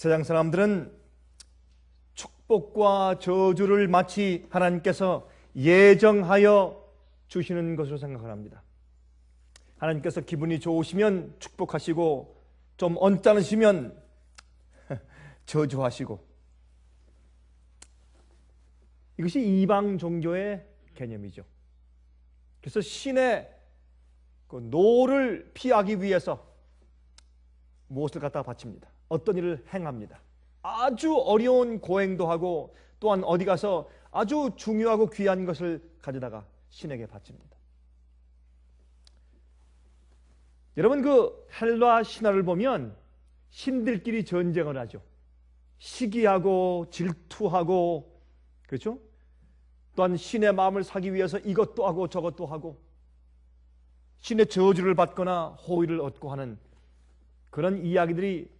세상 사람들은 축복과 저주를 마치 하나님께서 예정하여 주시는 것으로 생각을 합니다. 하나님께서 기분이 좋으시면 축복하시고 좀 언짢으시면 저주하시고, 이것이 이방 종교의 개념이죠. 그래서 신의 그 노를 피하기 위해서 무엇을 갖다가 바칩니다. 어떤 일을 행합니다. 아주 어려운 고행도 하고 또한 어디 가서 아주 중요하고 귀한 것을 가져다가 신에게 바칩니다. 여러분, 그 헬라 신화를 보면 신들끼리 전쟁을 하죠. 시기하고 질투하고, 그렇죠? 또한 신의 마음을 사기 위해서 이것도 하고 저것도 하고 신의 저주를 받거나 호의를 얻고 하는 그런 이야기들이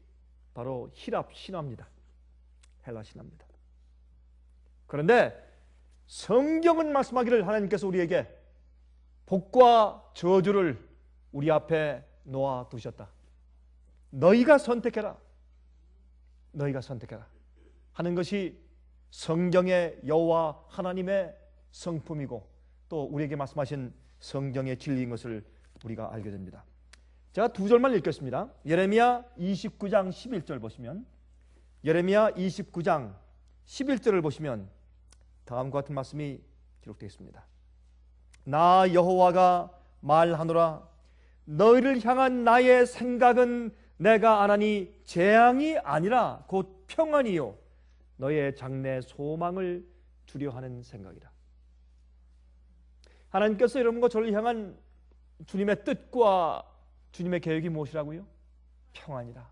바로 히랍 신화입니다. 헬라 신화입니다. 그런데 성경은 말씀하기를 하나님께서 우리에게 복과 저주를 우리 앞에 놓아 두셨다. 너희가 선택해라. 너희가 선택해라 하는 것이 성경의 여호와 하나님의 성품이고 또 우리에게 말씀하신 성경의 진리인 것을 우리가 알게 됩니다. 제가 두 절만 읽겠습니다. 예레미야 29장 11절 보시면, 예레미야 29장 11절을 보시면 다음과 같은 말씀이 기록되어 있습니다. 나 여호와가 말하노라. 너희를 향한 나의 생각은 내가 아나니 재앙이 아니라 곧 평안이요 너의 장래 소망을 주려 하는 생각이다. 하나님께서 여러분과 저를 향한 주님의 뜻과 주님의 계획이 무엇이라고요? 평안이라,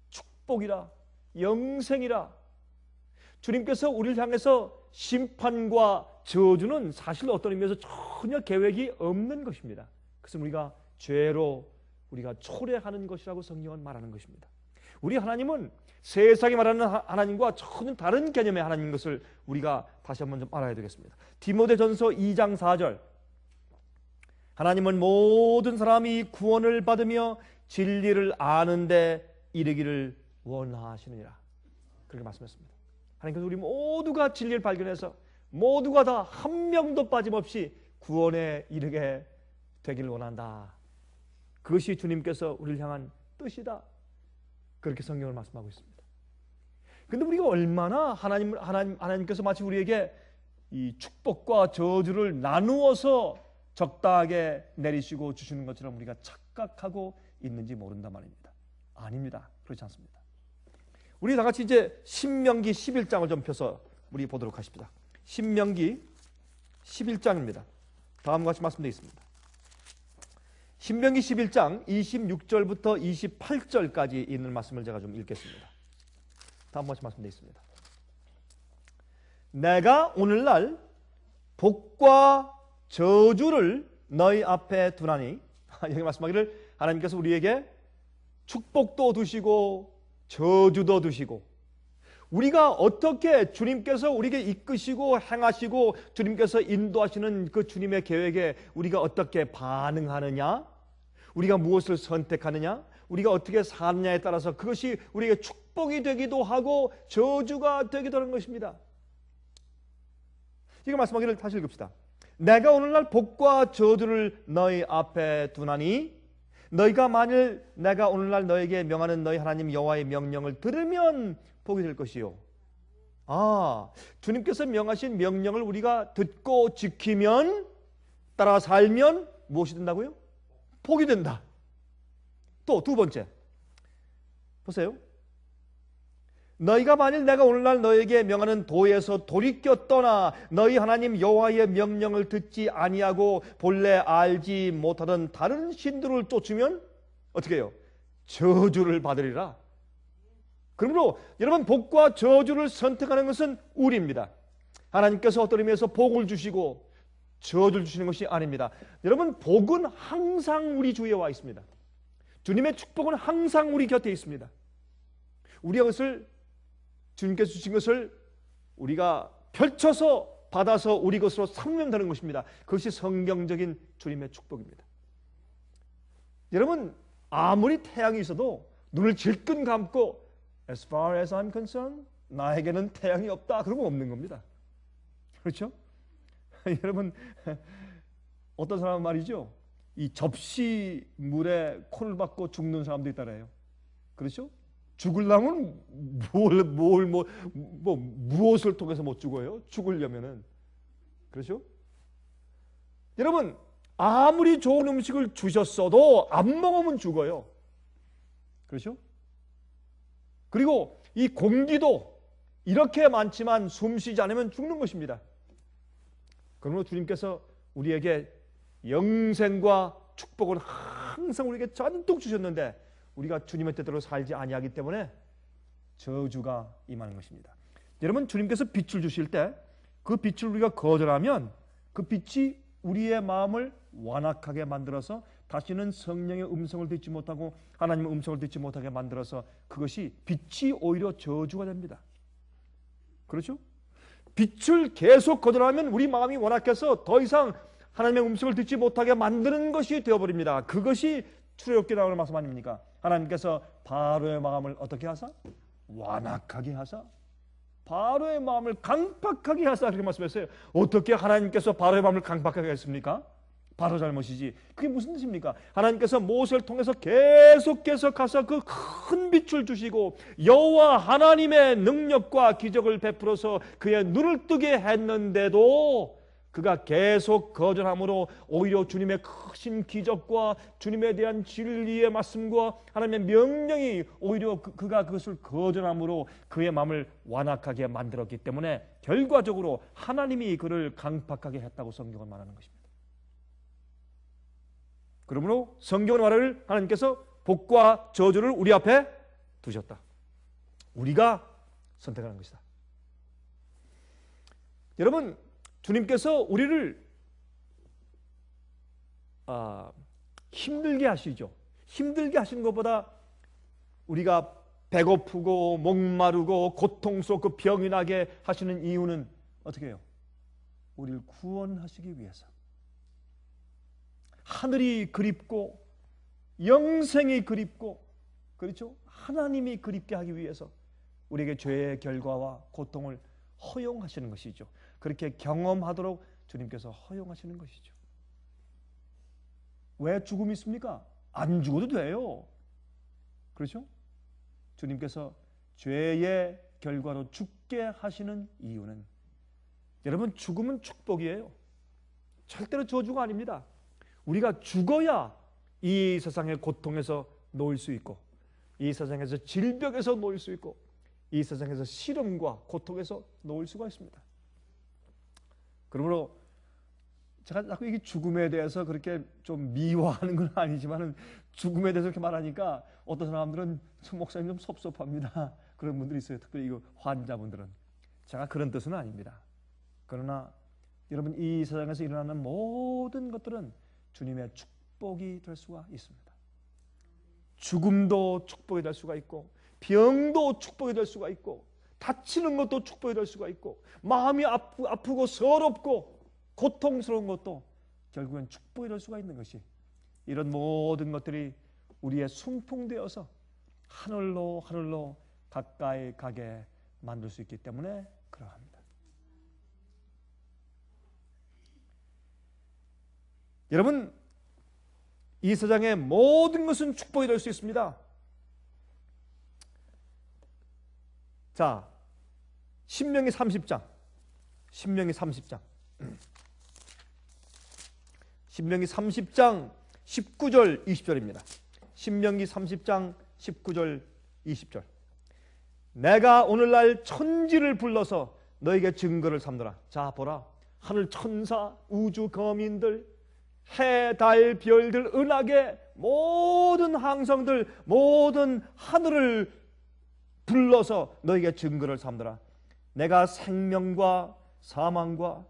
축복이라, 영생이라. 주님께서 우리를 향해서 심판과 저주는 사실 어떤 의미에서 전혀 계획이 없는 것입니다. 그래서 우리가 죄로 우리가 초래하는 것이라고 성경은 말하는 것입니다. 우리 하나님은 세상이 말하는 하나님과 전혀 다른 개념의 하나님인 것을 우리가 다시 한번 좀 알아야 되겠습니다. 디모데전서 2장 4절, 하나님은 모든 사람이 구원을 받으며 진리를 아는데 이르기를 원하시느니라, 그렇게 말씀했습니다. 하나님께서 우리 모두가 진리를 발견해서 모두가 다 한 명도 빠짐없이 구원에 이르게 되기를 원한다. 그것이 주님께서 우리를 향한 뜻이다. 그렇게 성경을 말씀하고 있습니다. 그런데 우리가 얼마나 하나님께서 마치 우리에게 이 축복과 저주를 나누어서 적당하게 내리시고 주시는 것처럼 우리가 착각하고 있는지 모른단 말입니다. 아닙니다. 그렇지 않습니다. 우리 다 같이 이제 신명기 11장을 좀 펴서 우리 보도록 하십니다. 신명기 11장입니다. 다음과 같이 말씀되어 있습니다. 신명기 11장 26절부터 28절까지 있는 말씀을 제가 좀 읽겠습니다. 다음과 같이 말씀되어 있습니다. 내가 오늘날 복과 저주를 너희 앞에 두나니, 여기 말씀하기를 하나님께서 우리에게 축복도 두시고 저주도 두시고, 우리가 어떻게 주님께서 우리에게 이끄시고 행하시고 주님께서 인도하시는 그 주님의 계획에 우리가 어떻게 반응하느냐, 우리가 무엇을 선택하느냐, 우리가 어떻게 사느냐에 따라서 그것이 우리에게 축복이 되기도 하고 저주가 되기도 하는 것입니다. 이거 말씀하기를 다시 읽읍시다. 내가 오늘날 복과 저주를 너희 앞에 두나니 너희가 만일 내가 오늘날 너에게 명하는 너희 하나님 여호와의 명령을 들으면 복이 될 것이요. 주님께서 명하신 명령을 우리가 듣고 지키면, 따라 살면 무엇이 된다고요? 복이 된다. 또 두 번째 보세요. 너희가 만일 내가 오늘날 너에게 명하는 도에서 돌이켜 떠나 너희 하나님 여호와의 명령을 듣지 아니하고 본래 알지 못하던 다른 신들을 쫓으면 어떻게 해요? 저주를 받으리라. 그러므로 여러분, 복과 저주를 선택하는 것은 우리입니다. 하나님께서 어떤 의미에서 복을 주시고 저주를 주시는 것이 아닙니다. 여러분, 복은 항상 우리 주위에 와 있습니다. 주님의 축복은 항상 우리 곁에 있습니다. 우리가 그것을, 주님께서 주신 것을 우리가 펼쳐서 받아서 우리 것으로 삼으면 되는 것입니다. 그것이 성경적인 주님의 축복입니다. 여러분, 아무리 태양이 있어도 눈을 질끈 감고 As far as I'm concerned, 나에게는 태양이 없다. 그러면 없는 겁니다. 그렇죠? 여러분, 어떤 사람은 말이죠. 이 접시 물에 코를 박고 죽는 사람도 있다래요. 그렇죠? 죽으려면 무엇을 통해서 못 죽어요? 죽으려면은. 그렇죠? 여러분, 아무리 좋은 음식을 주셨어도 안 먹으면 죽어요. 그렇죠? 그리고 이 공기도 이렇게 많지만 숨 쉬지 않으면 죽는 것입니다. 그러므로 주님께서 우리에게 영생과 축복을 항상 우리에게 잔뜩 주셨는데 우리가 주님의 뜻대로 살지 아니하기 때문에 저주가 임하는 것입니다. 여러분, 주님께서 빛을 주실 때 그 빛을 우리가 거절하면 그 빛이 우리의 마음을 완악하게 만들어서 다시는 성령의 음성을 듣지 못하고 하나님의 음성을 듣지 못하게 만들어서 그것이 빛이 오히려 저주가 됩니다. 그렇죠? 빛을 계속 거절하면 우리 마음이 완악해서 더 이상 하나님의 음성을 듣지 못하게 만드는 것이 되어버립니다. 그것이 출애굽기 나오는 말씀 아닙니까? 하나님께서 바로의 마음을 어떻게 하사? 완악하게 하사? 바로의 마음을 강팍하게 하사 그렇게 말씀했어요. 어떻게 하나님께서 바로의 마음을 강팍하게 했습니까? 바로 잘못이지. 그게 무슨 뜻입니까? 하나님께서 모세를 통해서 계속해서 가서 그 큰 빛을 주시고 여호와 하나님의 능력과 기적을 베풀어서 그의 눈을 뜨게 했는데도 그가 계속 거절함으로 오히려 주님의 크신 기적과 주님에 대한 진리의 말씀과 하나님의 명령이 오히려 그가 그것을 거절함으로 그의 마음을 완악하게 만들었기 때문에 결과적으로 하나님이 그를 강팍하게 했다고 성경은 말하는 것입니다. 그러므로 성경은 말을 하나님께서 복과 저주를 우리 앞에 두셨다. 우리가 선택하는 것이다. 여러분, 주님께서 우리를 힘들게 하시죠. 힘들게 하시는 것보다 우리가 배고프고 목마르고 고통스럽고 병이 나게 하시는 이유는 어떻게 해요? 우리를 구원하시기 위해서. 하늘이 그립고 영생이 그립고 그렇죠? 하나님이 그립게 하기 위해서 우리에게 죄의 결과와 고통을 허용하시는 것이죠. 그렇게 경험하도록 주님께서 허용하시는 것이죠. 왜 죽음이 있습니까? 안 죽어도 돼요. 그렇죠? 주님께서 죄의 결과로 죽게 하시는 이유는 여러분, 죽음은 축복이에요. 절대로 저주가 아닙니다. 우리가 죽어야 이 세상의 고통에서 놓일 수 있고 이 세상에서 질병에서 놓일 수 있고 이 세상에서 시름과 고통에서 놓일 수가 있습니다. 그러므로 제가 자꾸 이게 죽음에 대해서 그렇게 좀 미화하는 건 아니지만 죽음에 대해서 이렇게 말하니까 어떤 사람들은 목사님 좀 섭섭합니다. 그런 분들이 있어요. 특별히 이 환자분들은. 제가 그런 뜻은 아닙니다. 그러나 여러분, 이 세상에서 일어나는 모든 것들은 주님의 축복이 될 수가 있습니다. 죽음도 축복이 될 수가 있고 병도 축복이 될 수가 있고 다치는 것도 축복이 될 수가 있고 마음이 아프고 서럽고 고통스러운 것도 결국엔 축복이 될 수가 있는 것이 이런 모든 것들이 우리의 순풍되어서 하늘로 가까이 가게 만들 수 있기 때문에 그러합니다. 여러분, 이 세상의 모든 것은 축복이 될 수 있습니다. 자, 신명기 30장 19절 20절입니다. 신명기 30장 19절 20절. 내가 오늘날 천지를 불러서 너에게 증거를 삼노라. 자, 보라, 하늘 천사, 우주 거민들, 해, 달, 별들, 은하계 모든 항성들, 모든 하늘을 불러서 너에게 증거를 삼더라. 내가 생명과 사망과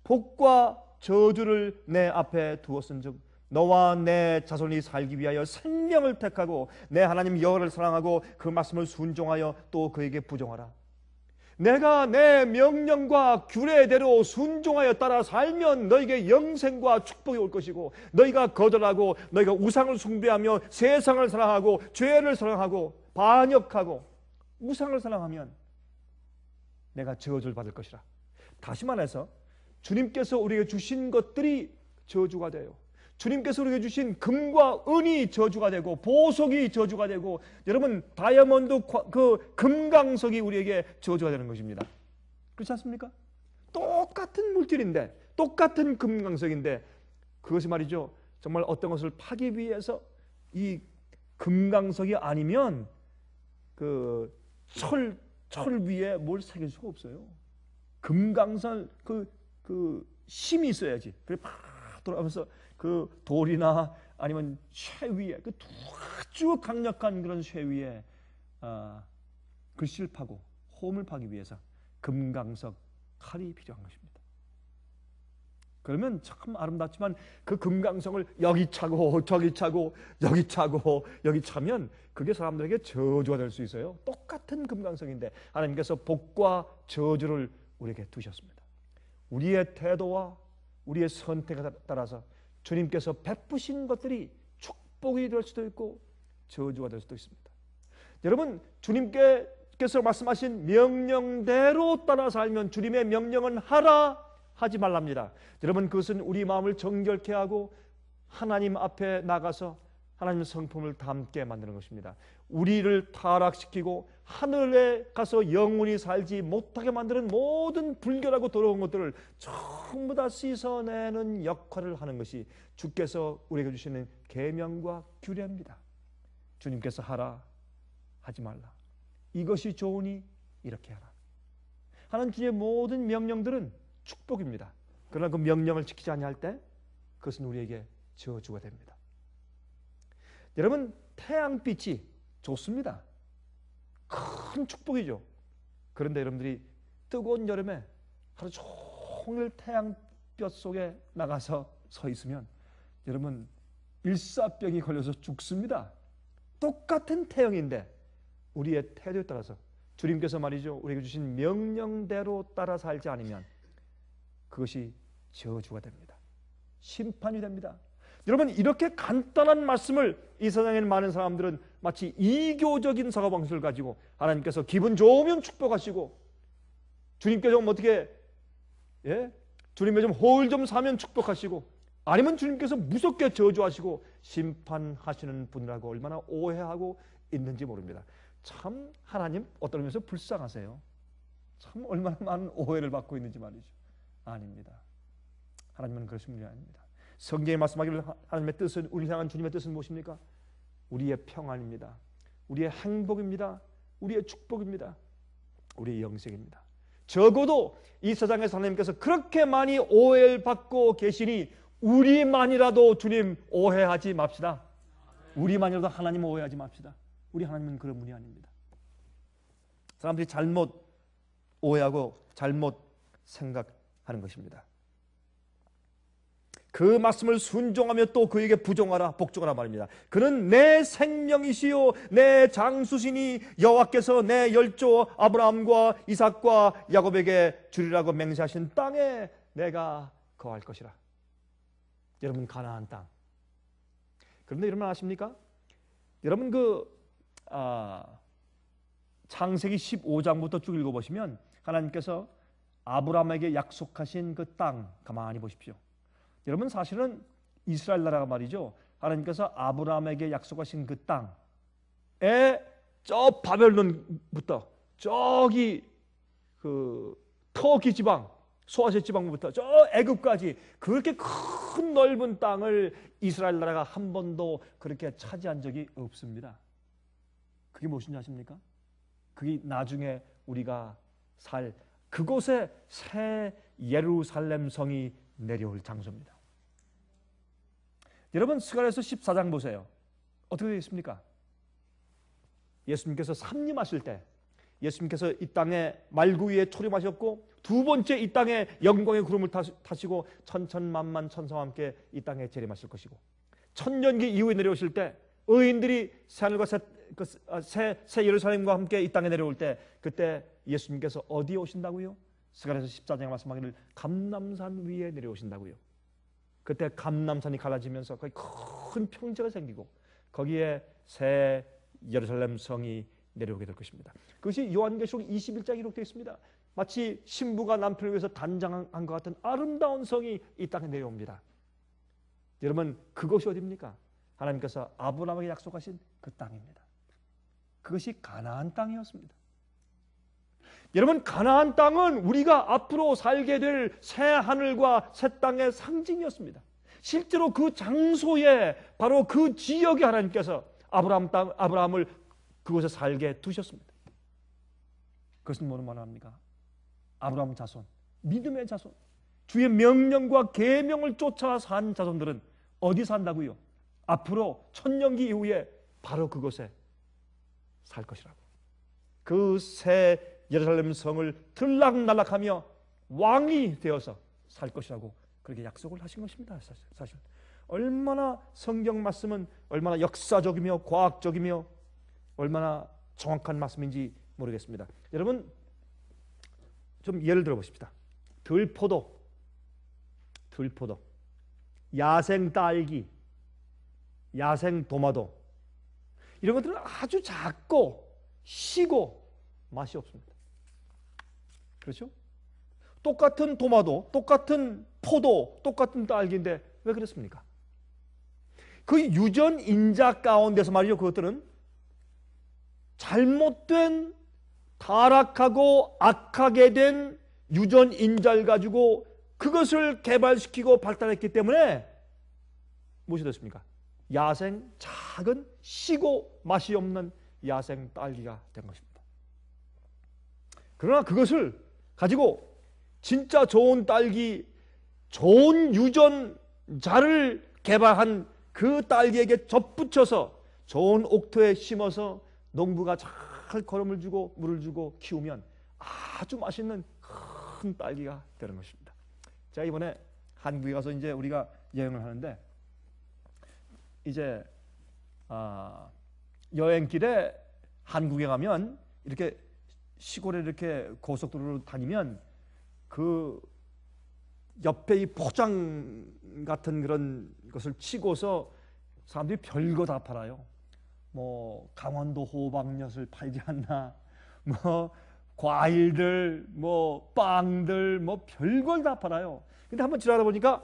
복과 저주를 내 앞에 두었은즉 너와 내 자손이 살기 위하여 생명을 택하고 내 하나님 여호와를 사랑하고 그 말씀을 순종하여 또 그에게 부정하라. 내가 내 명령과 규례대로 순종하여 따라 살면 너에게 영생과 축복이 올 것이고 너희가 거절하고 너희가 우상을 숭배하며 세상을 사랑하고 죄를 사랑하고 반역하고 우상을 사랑하면 내가 저주를 받을 것이라. 다시 말해서 주님께서 우리에게 주신 것들이 저주가 돼요. 주님께서 우리에게 주신 금과 은이 저주가 되고 보석이 저주가 되고 여러분 다이아몬드 그 금강석이 우리에게 저주가 되는 것입니다. 그렇지 않습니까? 똑같은 물질인데 똑같은 금강석인데 그것이 말이죠. 정말 어떤 것을 파기 위해서 이 금강석이 아니면 그 철 위에 뭘 새길 수가 없어요. 금강석 그 힘이 있어야지. 그래 막 돌아가면서 그 돌이나 아니면 쇠 위에 그 아주 강력한 그런 쇠 위에 글씨를 파고 홈을 파기 위해서 금강석 칼이 필요한 것입니다. 그러면 참 아름답지만 그 금강석을 여기 차고 저기 차고 여기 차고 여기 차면 그게 사람들에게 저주가 될 수 있어요. 똑같은 금강석인데 하나님께서 복과 저주를 우리에게 두셨습니다. 우리의 태도와 우리의 선택에 따라서 주님께서 베푸신 것들이 축복이 될 수도 있고 저주가 될 수도 있습니다. 여러분 주님께서 말씀하신 명령대로 따라 살면 주님의 명령은 하라 하지 말랍니다. 여러분 그것은 우리 마음을 정결케 하고 하나님 앞에 나가서 하나님의 성품을 담게 만드는 것입니다. 우리를 타락시키고 하늘에 가서 영원히 살지 못하게 만드는 모든 불결하고 더러운 것들을 전부 다 씻어내는 역할을 하는 것이 주께서 우리에게 주시는 계명과 규례입니다. 주님께서 하라 하지 말라. 이것이 좋으니 이렇게 하라. 하나님 주의 모든 명령들은 축복입니다. 그러나 그 명령을 지키지 아니할 때 그것은 우리에게 저주가 됩니다. 여러분 태양빛이 좋습니다. 큰 축복이죠. 그런데 여러분들이 뜨거운 여름에 하루 종일 태양볕 속에 나가서 서 있으면 여러분 일사병이 걸려서 죽습니다. 똑같은 태양인데 우리의 태도에 따라서 주님께서 말이죠 우리에게 주신 명령대로 따라 살지 않으면 그것이 저주가 됩니다. 심판이 됩니다. 여러분 이렇게 간단한 말씀을 이 세상에 많은 사람들은 마치 이교적인 사고방식을 가지고 하나님께서 기분 좋으면 축복하시고 주님께서 어떻게 주님의 좀 호을 좀 사면 축복하시고 아니면 주님께서 무섭게 저주하시고 심판하시는 분이라고 얼마나 오해하고 있는지 모릅니다. 참 하나님 어떤 의미에서 불쌍하세요. 참 얼마나 많은 오해를 받고 있는지 말이죠. 아닙니다. 하나님은 그러신 분이 아닙니다. 성경에 말씀하기를 하나님의 뜻은 우리 향한 주님의 뜻은 무엇입니까? 우리의 평안입니다. 우리의 행복입니다. 우리의 축복입니다. 우리의 영생입니다. 적어도 이 세상에서 하나님께서 그렇게 많이 오해를 받고 계시니 우리만이라도 주님 오해하지 맙시다. 우리만이라도 하나님 오해하지 맙시다. 우리 하나님은 그런 분이 아닙니다. 사람들이 잘못 오해하고 잘못 생각하는 것입니다. 그 말씀을 순종하며 또 그에게 부종하라 복종하라 말입니다. 그는 내 생명이시요 내 장수시니 여호와께서 내 열조 아브라함과 이삭과 야곱에게 주리라고 맹세하신 땅에 내가 거할 것이라. 여러분 가나안 땅. 그런데 여러분 아십니까? 여러분 창세기 15장부터 쭉 읽어보시면 하나님께서 아브라함에게 약속하신 그 땅 가만히 보십시오. 여러분 사실은 이스라엘 나라가 말이죠. 하나님께서 아브라함에게 약속하신 그 땅에 저 바벨론부터 저기 그 터키 지방, 소아시아 지방부터 저 애굽까지 그렇게 큰 넓은 땅을 이스라엘 나라가 한 번도 그렇게 차지한 적이 없습니다. 그게 무엇인지 아십니까? 그게 나중에 우리가 살 그곳에 새 예루살렘 성이 내려올 장소입니다. 여러분 스가랴서 14장 보세요. 어떻게 되어 있습니까? 예수님께서 삼림하실 때 예수님께서 이 땅에 말구 위에 초림하셨고 두 번째 이 땅에 영광의 구름을 타시고 천천만만 천사와 함께 이 땅에 재림하실 것이고 천년기 이후에 내려오실 때 의인들이 새하늘과 새 예루살렘과 함께 이 땅에 내려올 때 그때 예수님께서 어디에 오신다고요? 스가랴서 14장에 말씀하기를 감람산 위에 내려오신다고요. 그때 감람산이 갈라지면서 거기 큰 평지가 생기고 거기에 새 예루살렘 성이 내려오게 될 것입니다. 그것이 요한계시록 21장에 기록되어 있습니다. 마치 신부가 남편을 위해서 단장한 것 같은 아름다운 성이 이 땅에 내려옵니다. 여러분, 그것이 어디입니까? 하나님께서 아브라함에게 약속하신 그 땅입니다. 그것이 가나안 땅이었습니다. 여러분, 가나안 땅은 우리가 앞으로 살게 될 새 하늘과 새 땅의 상징이었습니다. 실제로 그 장소에, 바로 그 지역에 하나님께서 아브라함을 그곳에 살게 두셨습니다. 그것은 뭐를 말합니까? 아브라함 자손, 믿음의 자손, 주의 명령과 계명을 쫓아 산 자손들은 어디 산다고요? 앞으로 천년기 이후에 바로 그곳에 살 것이라고. 그 새 예루살렘 성을 들락날락하며 왕이 되어서 살 것이라고 그렇게 약속을 하신 것입니다. 사실 얼마나 성경 말씀은 얼마나 역사적이며 과학적이며 얼마나 정확한 말씀인지 모르겠습니다. 여러분, 좀 예를 들어 보십시다. 들포도, 야생 딸기, 야생 도마도, 이런 것들은 아주 작고 시고 맛이 없습니다. 그렇죠? 똑같은 도마도, 똑같은 포도, 똑같은 딸기인데 왜 그렇습니까? 그 유전인자 가운데서 말이죠, 그것들은 잘못된, 타락하고 악하게 된 유전인자를 가지고 그것을 개발시키고 발달했기 때문에 무엇이 됐습니까? 야생, 작은, 시고 맛이 없는 야생 딸기가 된 것입니다. 그러나 그것을 가지고 진짜 좋은 딸기, 좋은 유전자를 개발한 그 딸기에게 접붙여서 좋은 옥토에 심어서 농부가 잘 거름을 주고 물을 주고 키우면 아주 맛있는 큰 딸기가 되는 것입니다. 제가 이번에 한국에 가서 이제 우리가 여행을 하는데 이제 여행길에 한국에 가면 이렇게 시골에 이렇게 고속도로로 다니면 그 옆에 이 포장 같은 그런 것을 치고서 사람들이 별거 다 팔아요. 뭐 강원도 호박엿을 팔지 않나, 뭐 과일들, 뭐 빵들, 뭐 별걸 다 팔아요. 근데 한번 지나다 보니까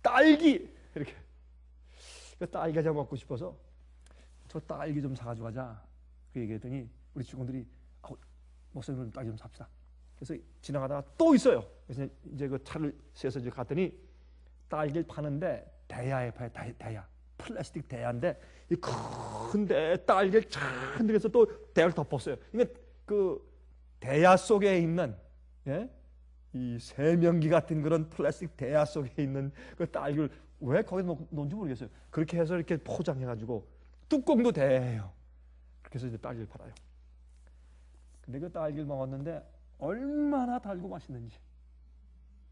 딸기, 이렇게 딸기가 좀 먹고 싶어서 저 딸기 좀 사가지고 가자 그 얘기했더니 우리 직원들이 목사님 딸기 좀 삽시다. 그래서 지나가다가 또 있어요. 그래서 이제 그 차를 세워서 이제 갔더니 딸기를 파는데 대야에 파요. 대야, 플라스틱 대야인데 이 큰데 딸기를 잔뜩 해서 또 대야를 덮었어요. 그러니까 그 대야 속에 있는 이 세면기 같은 그런 플라스틱 대야 속에 있는 그 딸기를 왜 거기다 놓은지 모르겠어요. 그렇게 해서 이렇게 포장해가지고 뚜껑도 대예요. 그렇게 해서 이제 딸기를 팔아요. 근데 그 딸기를 먹었는데 얼마나 달고 맛있는지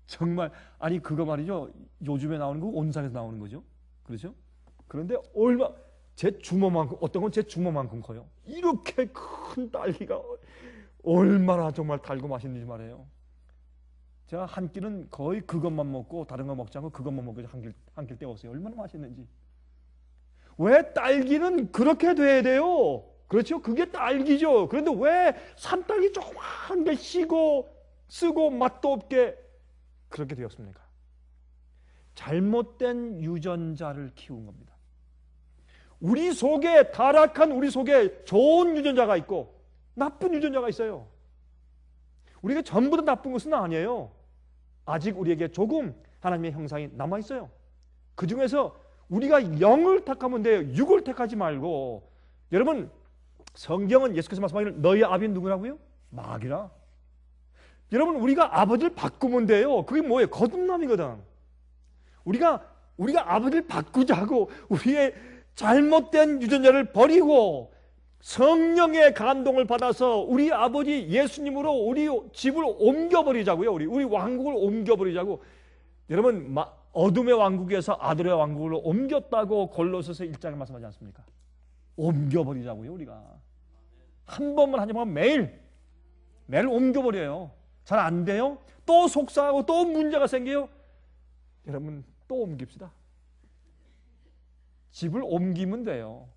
정말, 아니 그거 말이죠, 요즘에 나오는 거 온산에서 나오는 거죠. 그렇죠? 그런데 제 주먹만큼, 어떤 건 제 주먹만큼 커요. 이렇게 큰 딸기가 얼마나 정말 달고 맛있는지 말이에요. 제가 한 끼는 거의 그것만 먹고 다른 거 먹지 않고 그것만 먹고 한 끼 때웠어요. 얼마나 맛있는지. 왜 딸기는 그렇게 돼야 돼요? 그렇죠? 그게 딸기죠. 그런데 왜 산딸기 조그만 게 시고 쓰고 맛도 없게 그렇게 되었습니까? 잘못된 유전자를 키운 겁니다. 우리 속에, 타락한 우리 속에 좋은 유전자가 있고 나쁜 유전자가 있어요. 우리가 전부 다 나쁜 것은 아니에요. 아직 우리에게 조금 하나님의 형상이 남아있어요. 그 중에서 우리가 영을 택하면 돼요. 육을 택하지 말고. 여러분, 성경은 예수께서 말씀하기를 너희 아비는 누구라고요? 마귀라. 여러분, 우리가 아버지를 바꾸면 돼요. 그게 뭐예요? 거듭남이거든. 우리가 아버지를 바꾸자고 우리의 잘못된 유전자를 버리고 성령의 감동을 받아서 우리 아버지 예수님으로 우리 집을 옮겨버리자고요. 우리 왕국을 옮겨버리자고. 여러분, 어둠의 왕국에서 아들의 왕국으로 옮겼다고 골로새서 1장에 말씀하지 않습니까? 옮겨버리자고요. 우리가 한 번만 하자면 매일 옮겨버려요. 잘 안 돼요? 또 속상하고 또 문제가 생겨요. 여러분, 또 옮깁시다. 집을 옮기면 돼요.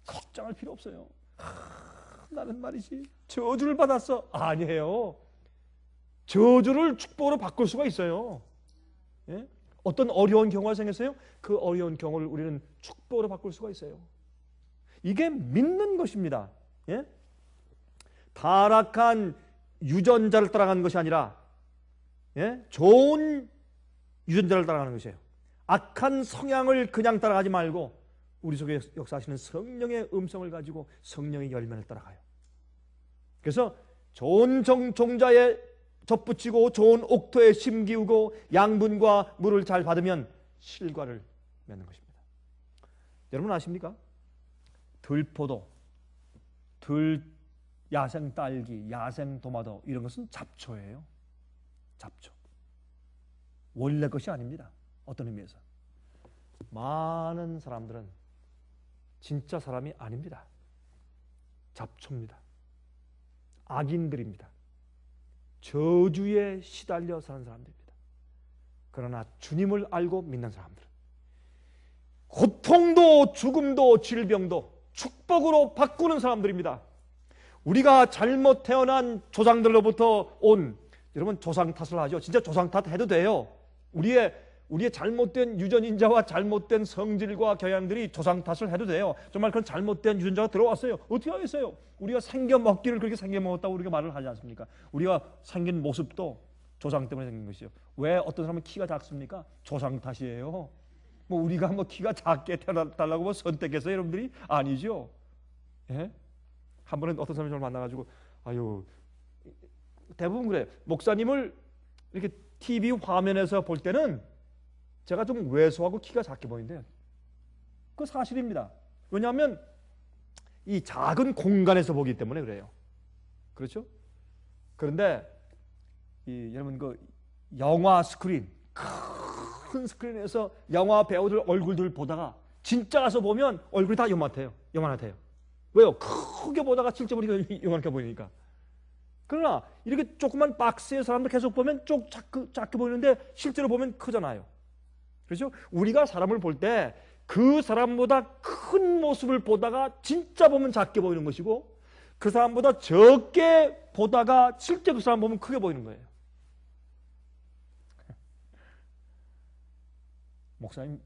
걱정할 필요 없어요. 나는 말이지 저주를 받았어. 아니에요. 저주를 축복으로 바꿀 수가 있어요. 예? 어떤 어려운 경우가 생겼어요? 그 어려운 경우를 우리는 축복으로 바꿀 수가 있어요. 이게 믿는 것입니다. 예? 타락한 유전자를 따라가는 것이 아니라 좋은 유전자를 따라가는 것이에요. 악한 성향을 그냥 따라가지 말고 우리 속에 역사하시는 성령의 음성을 가지고 성령의 열매를 따라가요. 그래서 좋은 종자에 접붙이고 좋은 옥토에 심기우고 양분과 물을 잘 받으면 실과를 맺는 것입니다. 여러분 아십니까? 들포도, 야생 딸기, 야생 도마도 이런 것은 잡초예요. 잡초. 원래 것이 아닙니다. 어떤 의미에서. 많은 사람들은 진짜 사람이 아닙니다. 잡초입니다. 악인들입니다. 저주에 시달려 사는 사람들입니다. 그러나 주님을 알고 믿는 사람들은 고통도 죽음도 질병도 축복으로 바꾸는 사람들입니다. 우리가 잘못 태어난 조상들로부터 온, 여러분 조상 탓을 하죠. 진짜 조상 탓 해도 돼요. 우리의 잘못된 유전인자와 잘못된 성질과 경향들이 조상 탓을 해도 돼요. 정말 그런 잘못된 유전자가 들어왔어요. 어떻게 하겠어요? 우리가 생겨 먹기를 그렇게 생겨 먹었다고 우리가 말을 하지 않습니까? 우리가 생긴 모습도 조상 때문에 생긴 것이요. 왜 어떤 사람은 키가 작습니까? 조상 탓이에요. 뭐 우리가 뭐 키가 작게 태어나달라고 뭐 선택해서 여러분들이 아니죠. 예? 한 번은 어떤 사람이 저를 만나가지고 아유, 대부분 그래. 목사님을 이렇게 TV 화면에서 볼 때는 제가 좀 왜소하고 키가 작게 보이는데요. 그거 사실입니다. 왜냐하면 이 작은 공간에서 보기 때문에 그래요. 그렇죠? 그런데 여러분 그 영화 스크린, 큰 스크린에서 영화 배우들 얼굴들 보다가 진짜 가서 보면 얼굴이 다 요만하대요. 왜요? 크게 보다가 실제 보니까 요만하게 보이니까. 그러나 이렇게 조그만 박스의 사람들 계속 보면 작게 보이는데 실제로 보면 크잖아요. 그렇죠? 우리가 사람을 볼 때 그 사람보다 큰 모습을 보다가 진짜 보면 작게 보이는 것이고 그 사람보다 적게 보다가 실제 그 사람 보면 크게 보이는 거예요. 목사님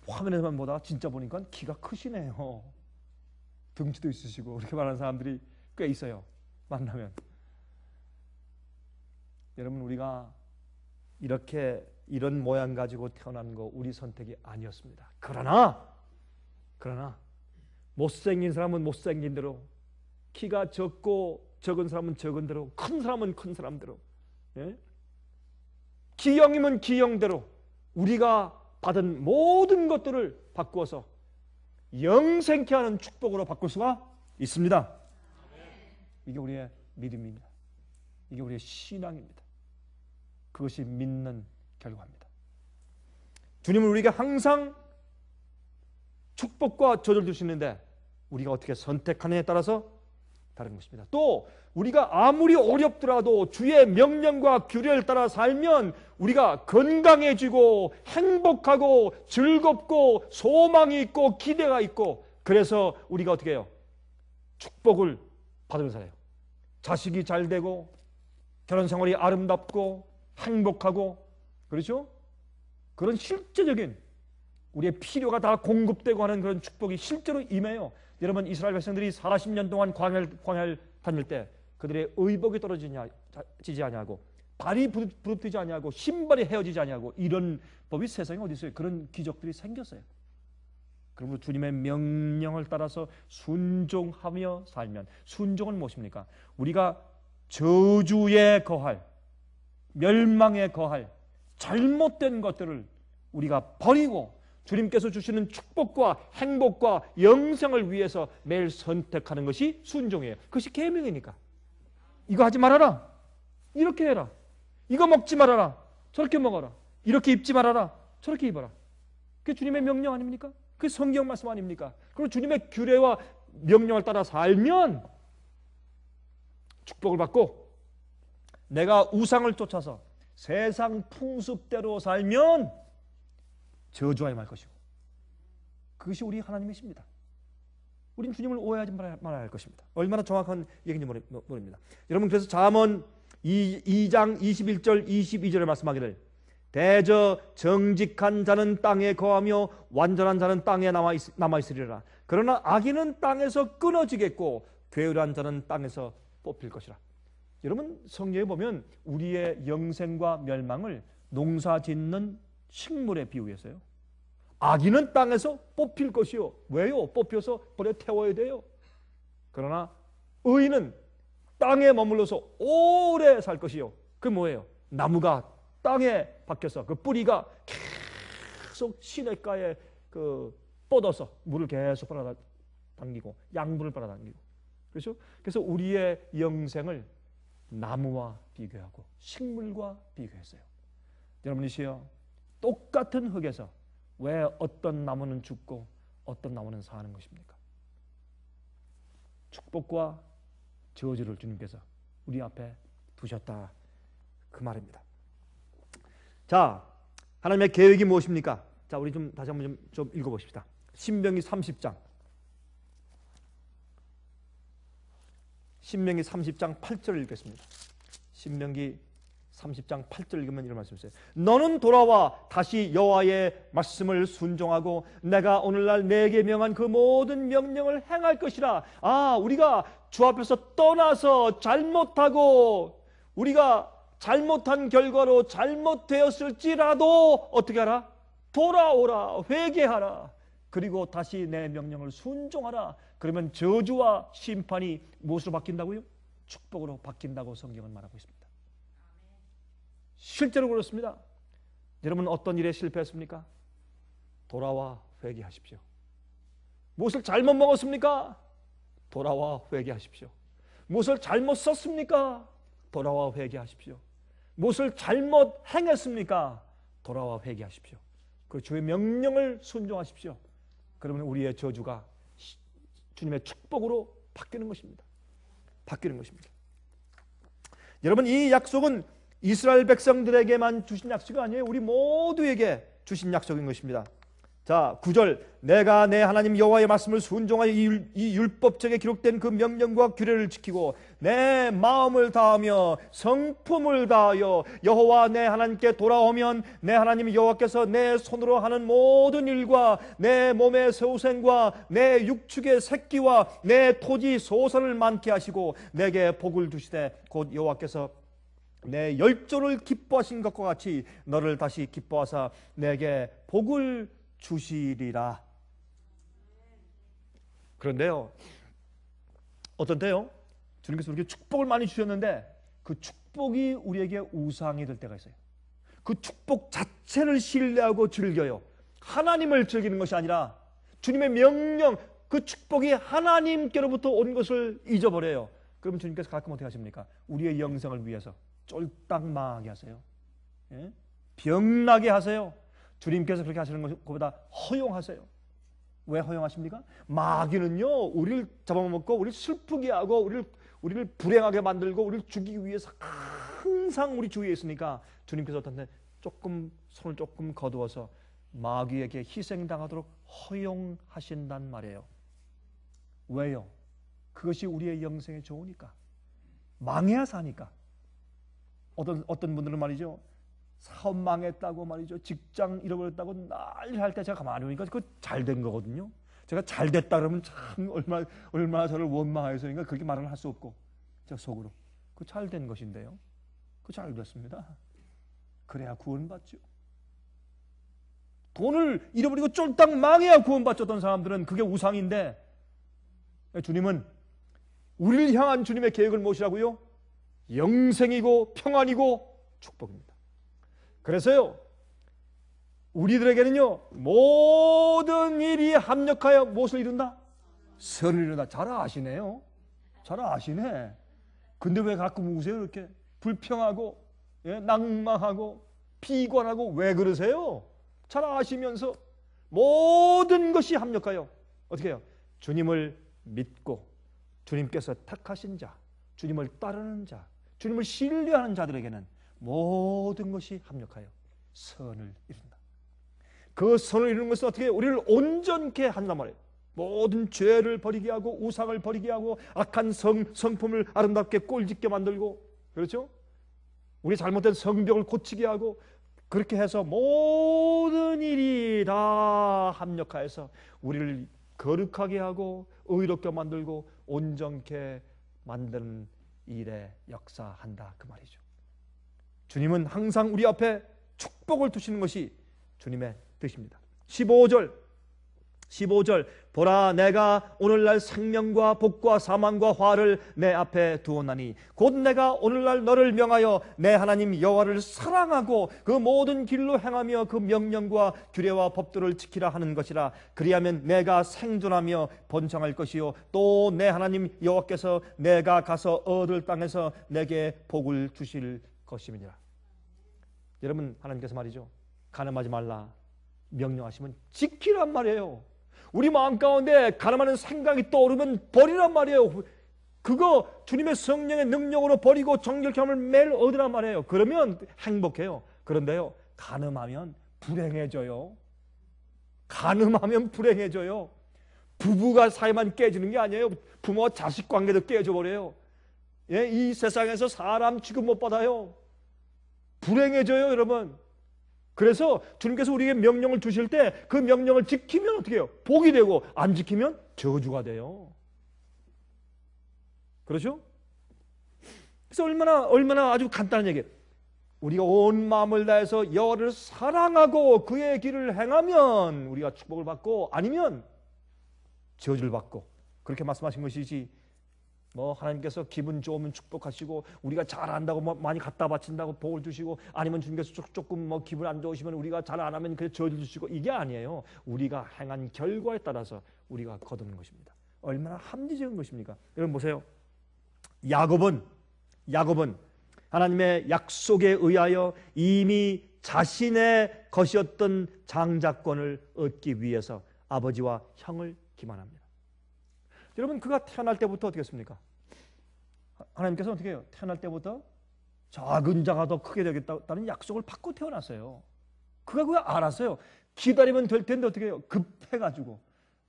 화면에서만 보다가 진짜 보니까 키가 크시네요. 등치도 있으시고 이렇게 말하는 사람들이 꽤 있어요. 만나면. 여러분 우리가 이런 모양 가지고 태어난 거 우리 선택이 아니었습니다. 그러나 못생긴 사람은 못생긴 대로, 키가 적은 사람은 적은 대로, 큰 사람은 큰 사람대로, 기형이면 기형대로 우리가 받은 모든 것들을 바꾸어서 영생케 하는 축복으로 바꿀 수가 있습니다. 이게 우리의 믿음입니다. 이게 우리의 신앙입니다. 그것이 믿는 결과입니다. 주님은 우리에게 항상 축복과 저주를 주시는데 우리가 어떻게 선택하느냐에 따라서 다른 것입니다. 또 우리가 아무리 어렵더라도 주의 명령과 규례를 따라 살면 우리가 건강해지고 행복하고 즐겁고 소망이 있고 기대가 있고, 그래서 우리가 어떻게 해요? 축복을 받으면서 살아요. 자식이 잘 되고 결혼 생활이 아름답고 행복하고, 그렇죠? 그런 실제적인 우리의 필요가 다 공급되고 하는 그런 축복이 실제로 임해요. 여러분 이스라엘 백성들이 40년 동안 광야를 다닐 때 그들의 의복이 떨어지지 아니하고 발이 부릅뜨지 아니하고 신발이 헤어지지 아니하고 이런 법이 세상에 어디 있어요? 그런 기적들이 생겼어요. 그러므로 주님의 명령을 따라서 순종하며 살면, 순종은 무엇입니까? 우리가 저주에 거할, 멸망에 거할 잘못된 것들을 우리가 버리고 주님께서 주시는 축복과 행복과 영생을 위해서 매일 선택하는 것이 순종이에요. 그것이 계명이니까. 이거 하지 말아라, 이렇게 해라. 이거 먹지 말아라, 저렇게 먹어라. 이렇게 입지 말아라, 저렇게 입어라. 그게 주님의 명령 아닙니까? 그게 성경 말씀 아닙니까? 그리고 주님의 규례와 명령을 따라 살면 축복을 받고, 내가 우상을 쫓아서 세상 풍습대로 살면 저주하여 말 것이고, 그것이 우리 하나님이십니다. 우린 주님을 오해하지 말아야 할 것입니다. 얼마나 정확한 얘기인지 모릅니다. 여러분, 그래서 잠언 2장 21절 22절에 말씀하기를 대저 정직한 자는 땅에 거하며 완전한 자는 땅에 남아있으리라. 그러나 악인은 땅에서 끊어지겠고 괴울한 자는 땅에서 뽑힐 것이라. 여러분, 성경에 보면 우리의 영생과 멸망을 농사 짓는 식물에 비유해서요, 악인은 땅에서 뽑힐 것이요. 왜요? 뽑혀서 불에 태워야 돼요. 그러나 의인은 땅에 머물러서 오래 살 것이요. 그 뭐예요? 나무가 땅에 박혀서 그 뿌리가 계속 시냇가에 뻗어서 물을 계속 빨아당기고 양분을 빨아당기고. 그렇죠? 그래서 우리의 영생을 나무와 비교하고 식물과 비교했어요. 여러분이시여, 똑같은 흙에서 왜 어떤 나무는 죽고 어떤 나무는 사는 것입니까? 축복과 저주를 주님께서 우리 앞에 두셨다, 그 말입니다. 자, 하나님의 계획이 무엇입니까? 자, 우리 좀 다시 한번 좀 읽어봅시다. 신명기 30장 8절을 읽겠습니다. 신명기 30장 8절 읽으면 이런 말씀 있어요. 너는 돌아와 다시 여호와의 말씀을 순종하고 내가 오늘날 내게 명한 그 모든 명령을 행할 것이라. 우리가 주 앞에서 떠나서 잘못하고 우리가 잘못한 결과로 잘못되었을지라도 어떻게 하라? 돌아오라, 회개하라. 그리고 다시 내 명령을 순종하라. 그러면 저주와 심판이 무엇으로 바뀐다고요? 축복으로 바뀐다고 성경은 말하고 있습니다. 실제로 그렇습니다. 여러분, 어떤 일에 실패했습니까? 돌아와 회개하십시오. 무엇을 잘못 먹었습니까? 돌아와 회개하십시오. 무엇을 잘못 썼습니까? 돌아와 회개하십시오. 무엇을 잘못 행했습니까? 돌아와 회개하십시오. 그 주의 명령을 순종하십시오. 그러면 우리의 저주가 주님의 축복으로 바뀌는 것입니다. 바뀌는 것입니다. 여러분, 이 약속은 이스라엘 백성들에게만 주신 약속이 아니에요. 우리 모두에게 주신 약속인 것입니다. 자, 9절, 내가 내 하나님 여호와의 말씀을 순종하여 이 율법책에 기록된 그 명령과 규례를 지키고 내 마음을 다하며 성품을 다하여 여호와 내 하나님께 돌아오면 내 하나님 여호와께서 내 손으로 하는 모든 일과 내 몸의 소생과 내 육축의 새끼와 내 토지 소산을 많게 하시고 내게 복을 주시되 곧 여호와께서 내 열조를 기뻐하신 것과 같이 너를 다시 기뻐하사 내게 복을 주시리라. 그런데요, 어떤 때요, 주님께서 우리에게 축복을 많이 주셨는데 그 축복이 우리에게 우상이 될 때가 있어요. 그 축복 자체를 신뢰하고 즐겨요. 하나님을 즐기는 것이 아니라 주님의 명령, 그 축복이 하나님께로부터 온 것을 잊어버려요. 그러면 주님께서 가끔 어떻게 하십니까? 우리의 영생을 위해서 쫄딱 망하게 하세요. 예? 병나게 하세요. 주님께서 그렇게 하시는 것보다 허용하세요. 왜 허용하십니까? 마귀는요, 우리를 잡아먹고 우리를 슬프게 하고 우리를 불행하게 만들고 우리를 죽이기 위해서 항상 우리 주위에 있으니까 주님께서 어떤 때 손을 조금 거두어서 마귀에게 희생당하도록 허용하신단 말이에요. 왜요? 그것이 우리의 영생에 좋으니까. 망해야 사니까. 어떤 분들은 말이죠, 사업 망했다고 말이죠, 직장 잃어버렸다고 난리 할 때 제가 가만히 보니까 그거 잘된 거거든요. 제가 잘됐다 그러면 참 얼마나 저를 원망해서인가 그렇게 말을 할 수 없고, 제가 속으로 그거 잘된 것인데요, 그거 잘됐습니다. 그래야 구원받죠. 돈을 잃어버리고 쫄딱 망해야 구원받았던 사람들은 그게 우상인데, 주님은 우리를 향한 주님의 계획을 무엇이라고요? 영생이고 평안이고 축복입니다. 그래서요, 우리들에게는요, 모든 일이 합력하여 무엇을 이룬다? 선을 이룬다. 잘 아시네요. 잘 아시네. 근데 왜 가끔 우세요? 이렇게 불평하고, 낭망하고 비관하고 왜 그러세요? 잘 아시면서 모든 것이 합력하여 어떻게 해요? 주님을 믿고 주님께서 택하신 자, 주님을 따르는 자, 주님을 신뢰하는 자들에게는 모든 것이 합력하여 선을 이룬다. 그 선을 이루는 것은 어떻게 해요? 우리를 온전케 한단 말이에요. 모든 죄를 버리게 하고 우상을 버리게 하고 악한 성품을 아름답게 꼴짓게 만들고, 그렇죠? 우리 잘못된 성벽을 고치게 하고, 그렇게 해서 모든 일이 다 합력하여서 우리를 거룩하게 하고 의롭게 만들고 온전케 만드는 일에 역사한다, 그 말이죠. 주님은 항상 우리 앞에 축복을 두시는 것이 주님의 뜻입니다. 15절 보라, 내가 오늘날 생명과 복과 사망과 화를 내 앞에 두었나니 곧 내가 오늘날 너를 명하여 내 하나님 여호와를 사랑하고 그 모든 길로 행하며 그 명령과 규례와 법도를 지키라 하는 것이라. 그리하면 내가 생존하며 번창할 것이요 또 내 하나님 여호와께서 내가 가서 얻을 땅에서 내게 복을 주실 것임이니라. 여러분, 하나님께서 말이죠, 가늠하지 말라 명령하시면 지키란 말이에요. 우리 마음 가운데 가늠하는 생각이 떠오르면 버리란 말이에요. 그거 주님의 성령의 능력으로 버리고 정결케 함을 매일 얻으란 말이에요. 그러면 행복해요. 그런데요, 가늠하면 불행해져요. 가늠하면 불행해져요. 부부가 사이만 깨지는 게 아니에요. 부모와 자식 관계도 깨져버려요. 예, 이 세상에서 사람 취급 못 받아요. 불행해져요, 여러분. 그래서 주님께서 우리에게 명령을 주실 때 그 명령을 지키면 어떻게 해요? 복이 되고, 안 지키면 저주가 돼요. 그렇죠? 그래서 얼마나 아주 간단한 얘기예요. 우리가 온 마음을 다해서 여호와를 사랑하고 그의 길을 행하면 우리가 축복을 받고, 아니면 저주를 받고, 그렇게 말씀하신 것이지, 하나님께서 기분 좋으면 축복하시고 우리가 잘한다고 많이 갖다 바친다고 복을 주시고, 아니면 주님께서 조금 기분 안 좋으시면 우리가 잘 안 하면 그냥 저주 주시고, 이게 아니에요. 우리가 행한 결과에 따라서 우리가 거두는 것입니다. 얼마나 합리적인 것입니까? 여러분 보세요. 야곱은 하나님의 약속에 의하여 이미 자신의 것이었던 장자권을 얻기 위해서 아버지와 형을 기만합니다. 여러분, 그가 태어날 때부터 어떻게 했습니까? 하나님께서 어떻게 해요? 태어날 때부터 작은 자가 더 크게 되겠다는 약속을 받고 태어났어요. 그가 알았어요. 기다리면 될 텐데 어떻게 해요? 급해가지고.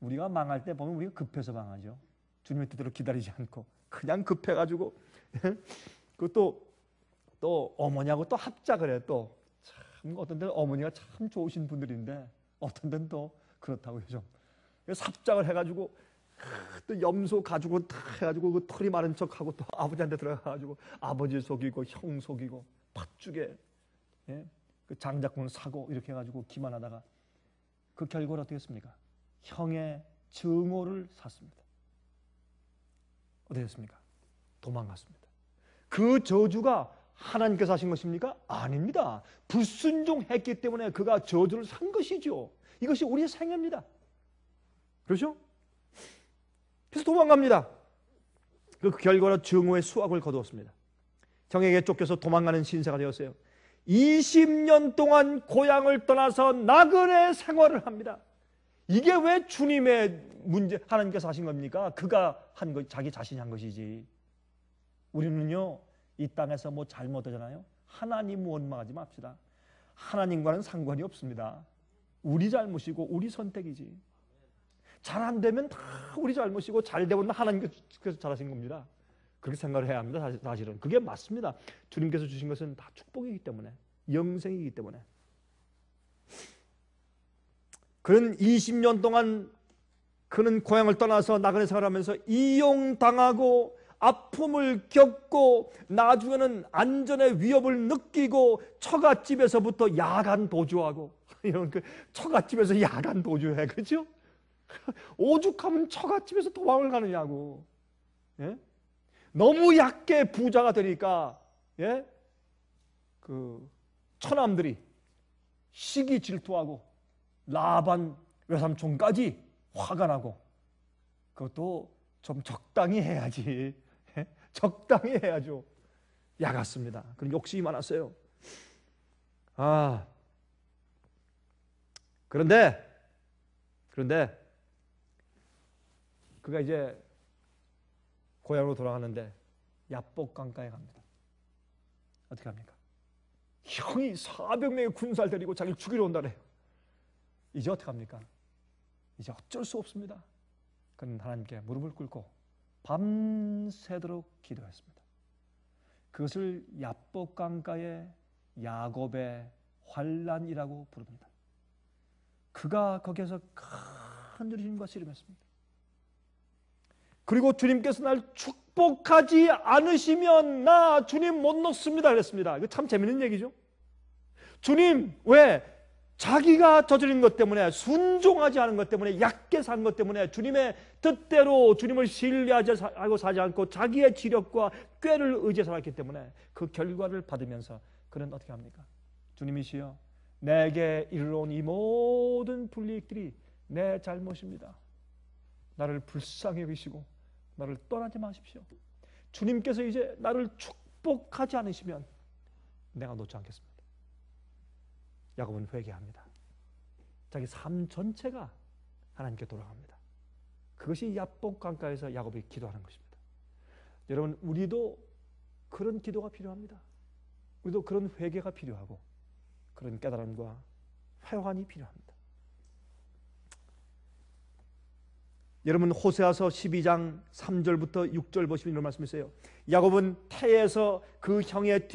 우리가 망할 때 보면 우리가 급해서 망하죠. 주님의 뜻대로 기다리지 않고 그냥 급해가지고. 그것도 또 어머니하고 또 합작을 해요. 또 참 어떤 데는 어머니가 참 좋으신 분들인데 어떤 데는 또 그렇다고요. 좀 합작을 해가지고 또 염소 가지고 다 해가지고 그 털이 많은 척하고 또 아버지한테 들어가가지고 아버지 속이고 형 속이고 팥죽에, 예? 그 장작권을 사고 이렇게 해가지고 기만하다가 그 결과를 어떻게 했습니까? 형의 증오를 샀습니다. 어떻게 했습니까? 도망갔습니다. 그 저주가 하나님께서 하신 것입니까? 아닙니다. 불순종했기 때문에 그가 저주를 산 것이죠. 이것이 우리의 생애입니다. 그렇죠? 그래서 도망갑니다. 그 결과로 증오의 수확을 거두었습니다. 형에게 쫓겨서 도망가는 신세가 되었어요. 20년 동안 고향을 떠나서 나그네 생활을 합니다. 이게 왜 주님의 문제, 하나님께서 하신 겁니까? 그가 한 것, 자기 자신이 한 것이지. 우리는요, 이 땅에서 잘못하잖아요. 하나님 원망하지 맙시다. 하나님과는 상관이 없습니다. 우리 잘못이고 우리 선택이지. 잘 안 되면 다 우리 잘못이고 잘 되면 하나님께서 잘하신 겁니다. 그렇게 생각을 해야 합니다. 사실은 그게 맞습니다. 주님께서 주신 것은 다 축복이기 때문에, 영생이기 때문에. 그는 20년 동안 그는 고향을 떠나서 나그네 생활하면서 이용당하고 아픔을 겪고 나중에는 안전의 위협을 느끼고 처갓집에서부터 야간 도주하고, 이런 그 처갓집에서 야간 도주해, 그렇죠? 오죽하면 처갓집에서 도망을 가느냐고. 예? 너무 약게 부자가 되니까, 예? 그 처남들이 시기 질투하고 라반 외삼촌까지 화가 나고, 그것도 좀 적당히 해야지. 예? 적당히 해야죠. 야갔습니다. 그런 욕심이 많았어요. 그런데 그가 이제 고향으로 돌아가는데 야복 강가에 갑니다. 어떻게 합니까? 형이 400명의 군사를 데리고 자기를 죽이러 온다래요. 이제 어떻게 합니까? 이제 어쩔 수 없습니다. 그는 하나님께 무릎을 꿇고 밤새도록 기도했습니다. 그것을 야복 강가의 야곱의 환난이라고 부릅니다. 그가 거기에서 큰 주님과 씨름했습니다. 그리고 주님께서 날 축복하지 않으시면 나 주님 못 놓습니다 그랬습니다. 이거 참 재밌는 얘기죠. 주님, 왜? 자기가 저지른 것 때문에, 순종하지 않은 것 때문에, 얕게 산 것 때문에, 주님의 뜻대로 주님을 신뢰하고 살지 않고 자기의 지력과 꾀를 의지해 살았기 때문에 그 결과를 받으면서 그는 어떻게 합니까? 주님이시여, 내게 이르러온 이 모든 불이익들이 내 잘못입니다. 나를 불쌍히 여기시고 나를 떠나지 마십시오. 주님께서 이제 나를 축복하지 않으시면 내가 놓지 않겠습니다. 야곱은 회개합니다. 자기 삶 전체가 하나님께 돌아갑니다. 그것이 야복 강가에서 야곱이 기도하는 것입니다. 여러분, 우리도 그런 기도가 필요합니다. 우리도 그런 회개가 필요하고 그런 깨달음과 회환이 필요합니다. 여러분, 호세아서 12장 3절부터 6절 보시면 이런 말씀이 있어요. 야곱은 태에서 그 형의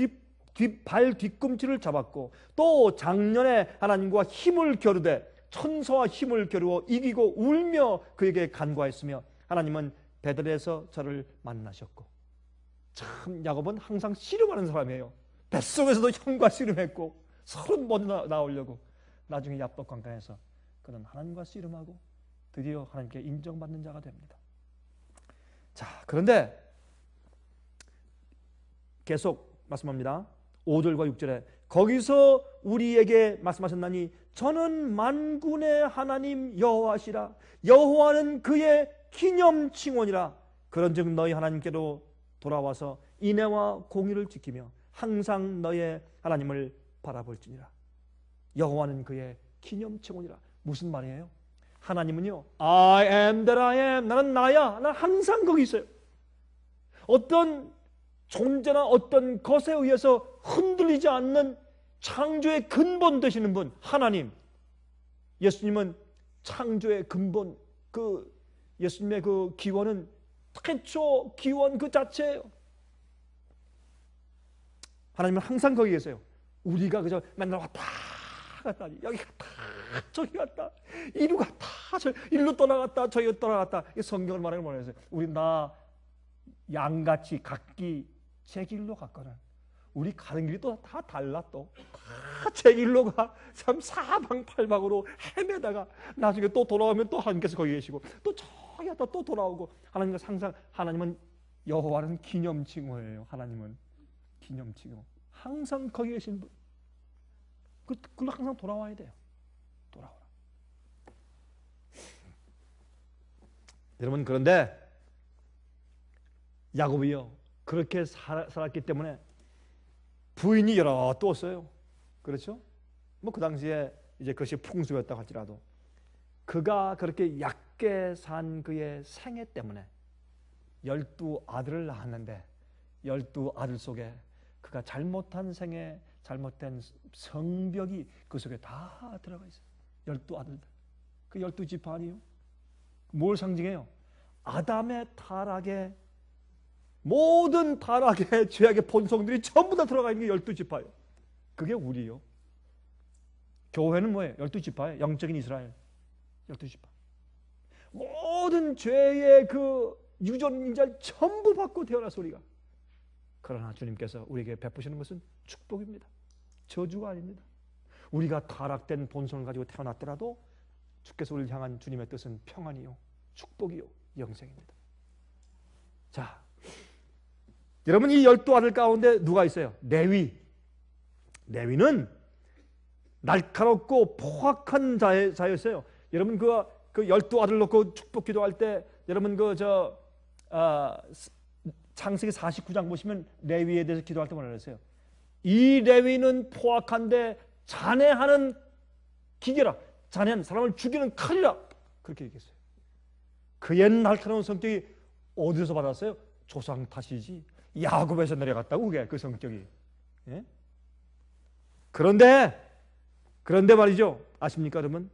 발 뒤꿈치를 잡았고 또 작년에 하나님과 힘을 겨루되 천사와 힘을 겨루어 이기고 울며 그에게 간구하였으며 하나님은 베들에서 저를 만나셨고. 참, 야곱은 항상 씨름하는 사람이에요. 뱃속에서도 형과 씨름했고 서로 먼저 나오려고. 나중에 야복 강가에서 그는 하나님과 씨름하고 드디어 하나님께 인정받는 자가 됩니다. 자, 그런데 계속 말씀합니다. 5절과 6절에 거기서 우리에게 말씀하셨나니 저는 만군의 하나님 여호와시라. 여호와는 그의 기념칭원이라. 그런즉 너희 하나님께로 돌아와서 인애와 공의를 지키며 항상 너의 하나님을 바라볼지니라. 여호와는 그의 기념칭원이라. 무슨 말이에요? 하나님은요, I am that I am. 나는 나야. 나는 항상 거기 있어요. 어떤 존재나 어떤 것에 의해서 흔들리지 않는 창조의 근본 되시는 분, 하나님. 예수님은 창조의 근본, 예수님의 그 기원은 태초 기원 그 자체예요. 하나님은 항상 거기 계세요. 우리가 그저 맨날 왔다 갔다 하지. 여기 갔다 저기 갔다 이리로 갔다 일로 떠나갔다 저기로 떠나갔다. 이 성경을 말하는 거 뭐예요? 우리 다 양같이 각기 제 길로 갔거든. 우리 가는 길이 또 다 달라. 또 다 제 길로 가. 참 사방팔방으로 헤매다가 나중에 또 돌아오면 또 하나님께서 거기 계시고 또 저기 갔다 또 돌아오고. 하나님과 항상, 하나님은 여호와는 기념칭호예요. 하나님은 기념칭호. 항상 거기 계신 분. 그걸로 항상 돌아와야 돼요. 돌아오라. 여러분, 그런데 야곱이요, 그렇게 살았기 때문에 부인이 여러 또 없어요. 그렇죠? 뭐 그 당시에 이제 그것이 풍수였다고 할지라도 그가 그렇게 얕게 산 그의 생애 때문에 12아들을 낳았는데 12아들 속에 그가 잘못한 생애, 잘못된 성벽이 그 속에 다 들어가 있어요. 12아들들. 그 12지파 아니에요? 뭘 상징해요? 아담의 타락의 모든 타락의 죄악의 본성들이 전부 다 들어가 있는 게 12지파예요. 그게 우리요. 교회는 뭐예요? 12지파예요. 영적인 이스라엘. 12지파. 모든 죄의 그 유전인자를 전부 받고 태어나서 우리가. 그러나 주님께서 우리에게 베푸시는 것은 축복입니다. 저주가 아닙니다. 우리가 타락된 본성을 가지고 태어났더라도 주께서 우리를 향한 주님의 뜻은 평안이요, 축복이요, 영생입니다. 자, 여러분, 이 12아들 가운데 누가 있어요? 레위. 레위는 날카롭고 포악한 자였어요. 여러분, 그 12아들 놓고 축복 기도할 때 여러분 창세기 49장 보시면 레위에 대해서 기도할 때 뭐라 그랬어요? 이 레위는 포악한데 잔해하는 기계라. 잔해한 사람을 죽이는 칼이라. 그렇게 얘기했어요. 그의 날카로운 성격이 어디서 받았어요? 조상 탓이지. 야곱에서 내려갔다고 그게 그 성격이. 예? 그런데 말이죠. 아십니까, 여러분?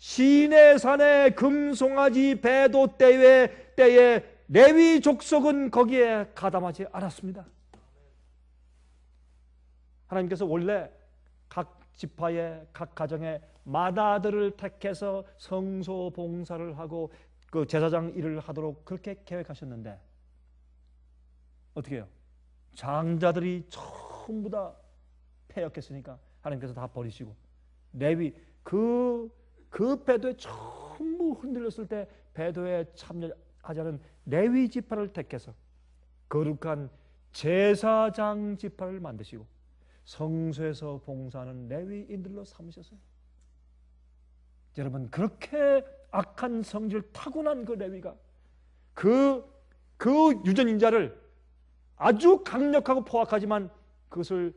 시내산의 금송아지 배도 때에 레위 족속은 거기에 가담하지 않았습니다. 하나님께서 원래 각 지파의 각 가정의 마다들을 택해서 성소 봉사를 하고 그 제사장 일을 하도록 그렇게 계획하셨는데 어떻게 해요? 장자들이 전부 다 패역했으니까 하나님께서 다 버리시고 레위 그 배도에 전부 흔들렸을 때 배도에 참여하자는 레위 지파를 택해서 거룩한 제사장 지파를 만드시고 성소에서 봉사하는 레위인들로 삼으셨어요. 여러분, 그렇게 악한 성질 타고난 그 레위가 그 유전인자를 아주 강력하고 포악하지만 그것을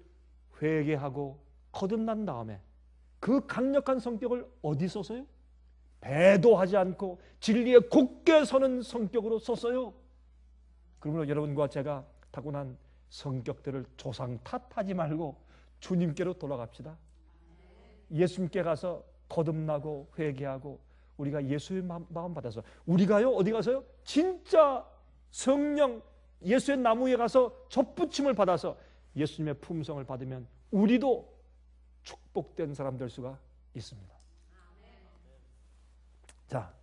회개하고 거듭난 다음에 그 강력한 성격을 어디 썼어요? 배도하지 않고 진리에 굳게 서는 성격으로 썼어요. 그러므로 여러분과 제가 타고난 성격들을 조상 탓하지 말고 주님께로 돌아갑시다. 예수님께 가서 거듭나고 회개하고 우리가 예수의 마음 받아서 우리가요 어디 가서요? 진짜 성령 예수의 나무 위에 가서 접붙임을 받아서 예수님의 품성을 받으면 우리도 축복된 사람 될 수가 있습니다. 자,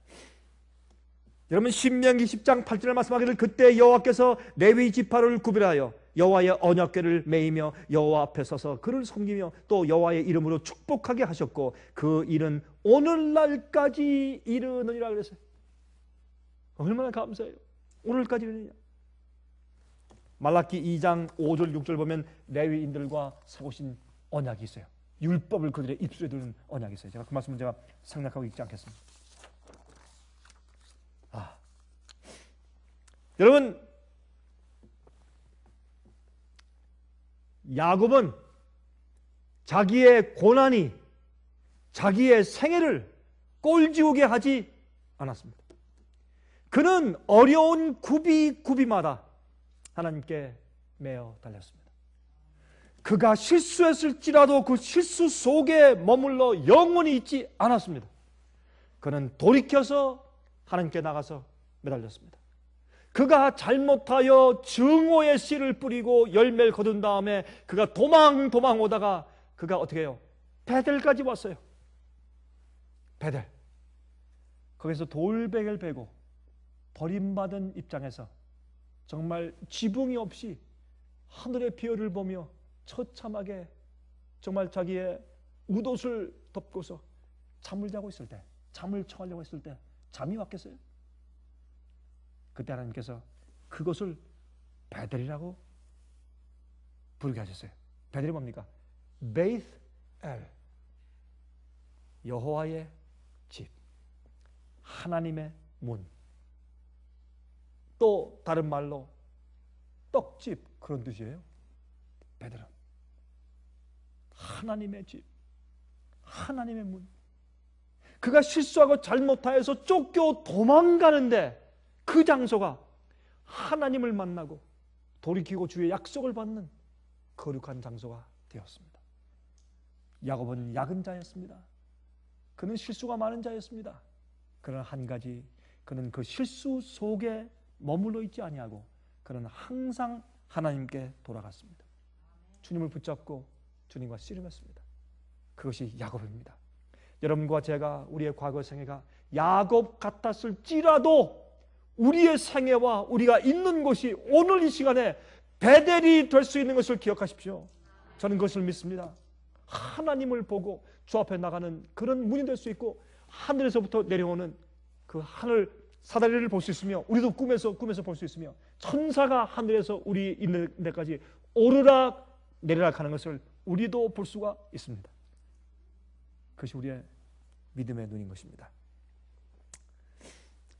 여러분 신명기 10장 8절에 말씀하기를 그때 여호와께서 레위 지파를 구별하여 여호와의 언약궤를 메이며 여호와 앞에 서서 그를 섬기며 또 여호와의 이름으로 축복하게 하셨고 그 일은 오늘날까지 이르느니라 그랬어요. 얼마나 감사해요. 오늘까지 이르느냐. 말라기 2장 5절 6절 보면 레위인들과 세우신 언약이 있어요. 율법을 그들의 입술에 두는 언약이 있어요. 제가 그 말씀은 제가 생략하고 읽지 않겠습니다. 여러분, 야곱은 자기의 고난이 자기의 생애를 꼴지우게 하지 않았습니다. 그는 어려운 구비마다 하나님께 매어 달렸습니다. 그가 실수했을지라도 그 실수 속에 머물러 영원히 있지 않았습니다. 그는 돌이켜서 하나님께 나가서 매달렸습니다. 그가 잘못하여 증오의 씨를 뿌리고 열매를 거둔 다음에 그가 도망 오다가 그가 어떻게 해요? 베델까지 왔어요. 베델. 거기서 돌베개를 베고 버림받은 입장에서 정말 지붕이 없이 하늘의 별을 보며 처참하게 정말 자기의 웃옷을 덮고서 잠을 자고 있을 때, 잠을 청하려고 했을 때 잠이 왔겠어요? 그때 하나님께서 그것을 베델이라고 부르게 하셨어요. 베델이 뭡니까? 베이스엘, 여호와의 집, 하나님의 문. 또 다른 말로 떡집 그런 뜻이에요. 베델은 하나님의 집, 하나님의 문. 그가 실수하고 잘못하여서 쫓겨 도망가는데 그 장소가 하나님을 만나고 돌이키고 주의 약속을 받는 거룩한 장소가 되었습니다. 야곱은 약은 자였습니다. 그는 실수가 많은 자였습니다. 그러나 한 가지, 그는 그 실수 속에 머물러 있지 아니하고 그는 항상 하나님께 돌아갔습니다. 주님을 붙잡고 주님과 씨름했습니다. 그것이 야곱입니다. 여러분과 제가 우리의 과거 생애가 야곱 같았을지라도 우리의 생애와 우리가 있는 곳이 오늘 이 시간에 베델이 될 수 있는 것을 기억하십시오. 저는 그것을 믿습니다. 하나님을 보고 주 앞에 나가는 그런 문이 될 수 있고 하늘에서부터 내려오는 그 하늘 사다리를 볼 수 있으며 우리도 꿈에서 볼 수 있으며 천사가 하늘에서 우리 있는 데까지 오르락 내리락 하는 것을 우리도 볼 수가 있습니다. 그것이 우리의 믿음의 눈인 것입니다.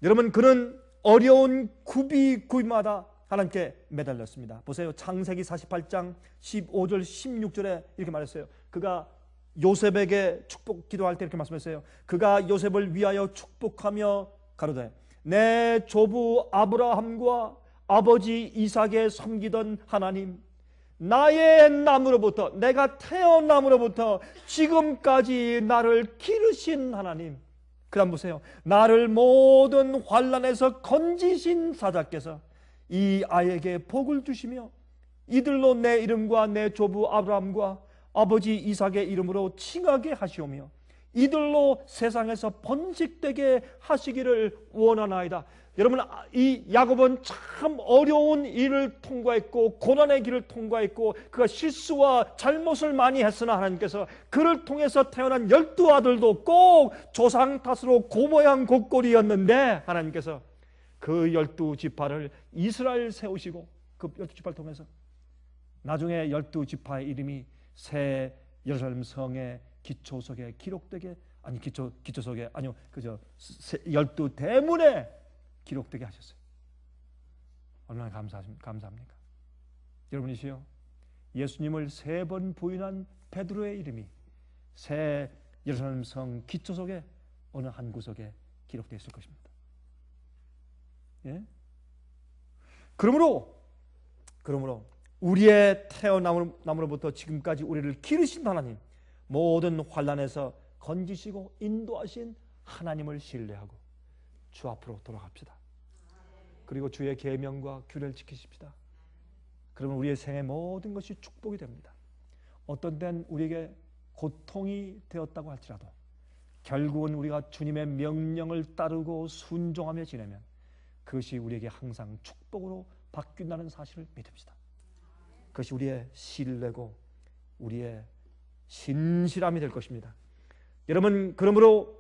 여러분, 그는 어려운 구비마다 하나님께 매달렸습니다. 보세요. 창세기 48장 15절 16절에 이렇게 말했어요. 그가 요셉에게 축복 기도할 때 이렇게 말씀했어요. 그가 요셉을 위하여 축복하며 가로되 내 조부 아브라함과 아버지 이삭에 섬기던 하나님, 나의 남으로부터, 내가 태어남으로부터 지금까지 나를 기르신 하나님, 그 다음 보세요. 나를 모든 환난에서 건지신 사자께서 이 아이에게 복을 주시며 이들로 내 이름과 내 조부 아브라함과 아버지 이삭의 이름으로 칭하게 하시오며 이들로 세상에서 번식되게 하시기를 원하나이다. 여러분, 이 야곱은 참 어려운 일을 통과했고 고난의 길을 통과했고 그가 실수와 잘못을 많이 했으나 하나님께서 그를 통해서 태어난 12아들도 꼭 조상 탓으로 고모양 곡골이었는데 하나님께서 그 12지파를 이스라엘 세우시고 그 12지파를 통해서 나중에 12지파의 이름이 새 예루살렘 성의 기초석에 기록되게, 아니 기초석에 아니요 그저 12대문에 기록되게 하셨어요. 얼마나 감사합니까? 여러분이시여, 예수님을 3번 부인한 베드로의 이름이 새 예루살렘 성 기초석에 어느 한 구석에 기록되어 있을 것입니다. 예? 그러므로 우리의 태어남으로부터 지금까지 우리를 기르신 하나님, 모든 환난에서 건지시고 인도하신 하나님을 신뢰하고 주 앞으로 돌아갑시다. 그리고 주의 계명과 규례를 지키십시다. 그러면 우리의 생의 모든 것이 축복이 됩니다. 어떤 때는 우리에게 고통이 되었다고 할지라도 결국은 우리가 주님의 명령을 따르고 순종하며 지내면 그것이 우리에게 항상 축복으로 바뀐다는 사실을 믿읍시다. 그것이 우리의 신뢰고 우리의 신실함이 될 것입니다. 여러분, 그러므로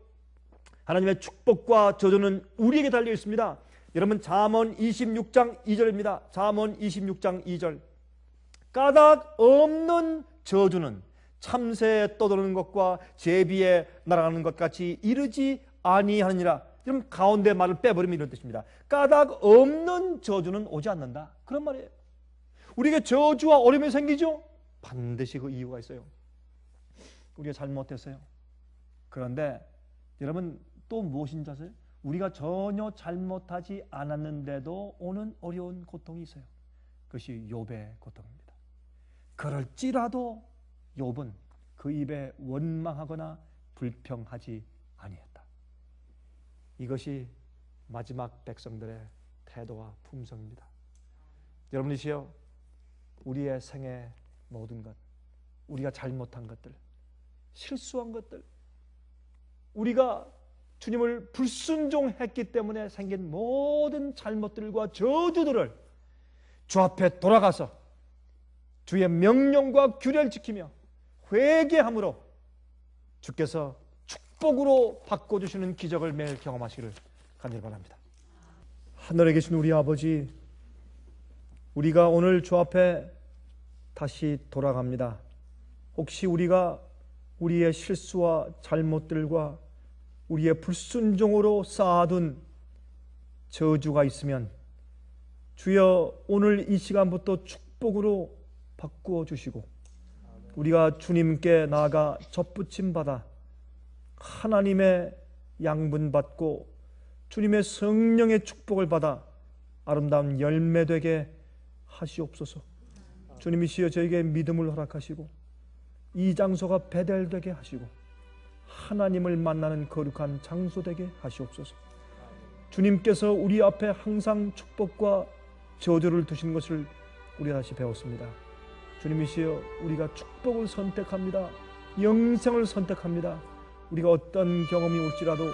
하나님의 축복과 저주는 우리에게 달려 있습니다. 여러분, 잠언 26장 2절입니다. 잠언 26장 2절. 까닭 없는 저주는 참새에 떠도는 것과 제비에 날아가는 것 같이 이르지 아니하느니라. 여러분, 가운데 말을 빼버리면 이런 뜻입니다. 까닭 없는 저주는 오지 않는다. 그런 말이에요. 우리에게 저주와 어려움이 생기죠? 반드시 그 이유가 있어요. 우리가 잘못했어요. 그런데 여러분, 또 무엇인지 아세요? 우리가 전혀 잘못하지 않았는데도 오는 어려운 고통이 있어요. 그것이 욥의 고통입니다. 그럴지라도 욥은 그 입에 원망하거나 불평하지 아니했다. 이것이 마지막 백성들의 태도와 품성입니다. 여러분이시여, 우리의 생의 모든 것, 우리가 잘못한 것들, 실수한 것들, 우리가 주님을 불순종했기 때문에 생긴 모든 잘못들과 저주들을 주 앞에 돌아가서 주의 명령과 규례를 지키며 회개함으로 주께서 축복으로 바꿔주시는 기적을 매일 경험하시기를 간절히 바랍니다. 하늘에 계신 우리 아버지, 우리가 오늘 주 앞에 다시 돌아갑니다. 혹시 우리가 우리의 실수와 잘못들과 우리의 불순종으로 쌓아둔 저주가 있으면 주여, 오늘 이 시간부터 축복으로 바꾸어 주시고 우리가 주님께 나아가 접붙임 받아 하나님의 양분 받고 주님의 성령의 축복을 받아 아름다운 열매 되게 하시옵소서. 주님이시여, 저에게 믿음을 허락하시고 이 장소가 베델되게 하시고 하나님을 만나는 거룩한 장소 되게 하시옵소서. 주님께서 우리 앞에 항상 축복과 저주를 두신 것을 우리가 다시 배웠습니다. 주님이시여, 우리가 축복을 선택합니다. 영생을 선택합니다. 우리가 어떤 경험이 올지라도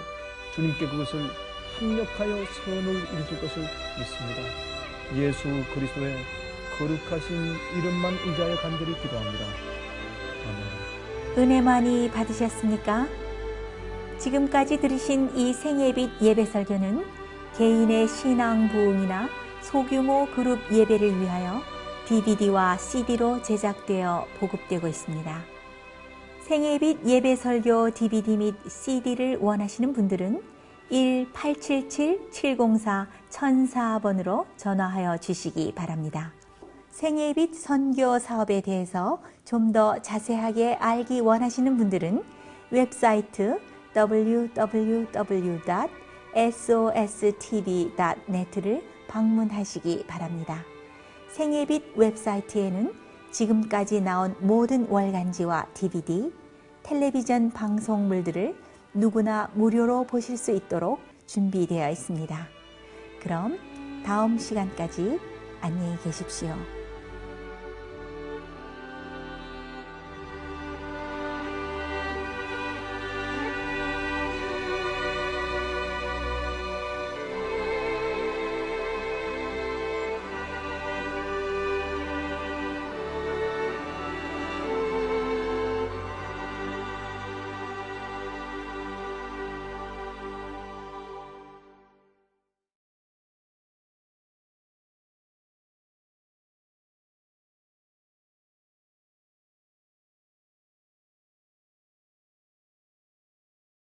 주님께 그것을 합력하여 선을 이루실 것을 믿습니다. 예수 그리스도의 거룩하신 이름만 의지하여 간절히 기도합니다. 아멘. 은혜 많이 받으셨습니까? 지금까지 들으신 이 생예빛 예배설교는 개인의 신앙 부흥이나 소규모 그룹 예배를 위하여 DVD와 CD로 제작되어 보급되고 있습니다. 생예빛 예배설교 DVD 및 CD를 원하시는 분들은 1-877-704-1004번으로 전화하여 주시기 바랍니다. 생예빛 선교 사업에 대해서 좀 더 자세하게 알기 원하시는 분들은 웹사이트 www.sostv.net를 방문하시기 바랍니다. 생예빛 웹사이트에는 지금까지 나온 모든 월간지와 DVD, 텔레비전 방송물들을 누구나 무료로 보실 수 있도록 준비되어 있습니다. 그럼 다음 시간까지 안녕히 계십시오.